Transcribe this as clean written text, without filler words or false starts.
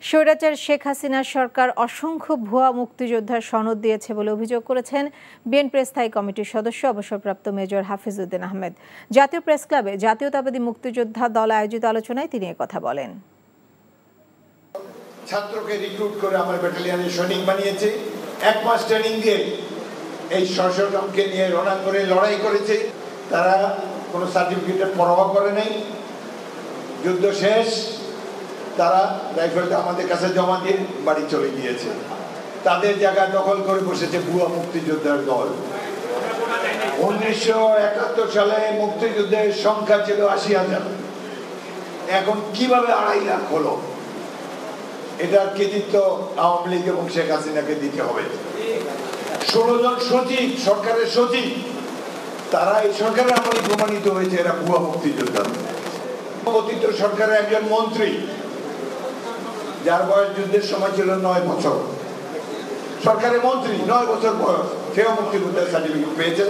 স্বৈরাচার শেখ হাসিনার সরকার অসংখ্য ভুয়া মুক্তিযোদ্ধার সনদ দিয়েছে বলে অভিযোগ করেছেন বিএনপির স্থায়ী কমিটির সদস্য অবসরপ্রাপ্ত মেজর হাফিজউদ্দিন আহমেদ। জাতীয় প্রেসক্লাবে জাতীয়তাবাদী মুক্তিযোদ্ধা দল আয়োজিত আলোচনায় তিনি কথা বলেন। ছাত্রকে রিক্রুট করে আমার ব্যাটালিয়নের সৈনিক বানিয়েছে, 1 মাস ট্রেনিং দিয়ে এই সশস্ত্রকে নিয়ে রণাঙ্গনে লড়াই করেছে। তারা কোনো সার্টিফিকেটের পরোয়া করে নাই। যুদ্ধ শেষ, তারা রাইফেলটা আমাদের কাছে জমা দিয়ে বাড়ি চলে গিয়েছে। তাদের জায়গা দখল করে বসেছে ভুয়া মুক্তিযোদ্ধার দল। 1971 সালে মুক্তিযুদ্ধের সংখ্যা ছিল 80,000, এখন কিভাবে 2.5 লাখ হলো? এটার কৃতিত্ব আওয়ামী লীগ এবং শেখ হাসিনাকে দিতে হবে। 16 জন সচিব, সরকারের সচিব, তারা এই সরকারের আমলে প্রমাণিত হয়েছে এরা ভুয়া মুক্তিযোদ্ধা। অতীত সরকারের একজন মন্ত্রী, যার বয়স যুদ্ধের সময় ছিল 9 বছর, সরকারের মন্ত্রী 9 বছর বয়স, সেও মুক্তিযোদ্ধার সার্টিফিকেট পেয়েছে।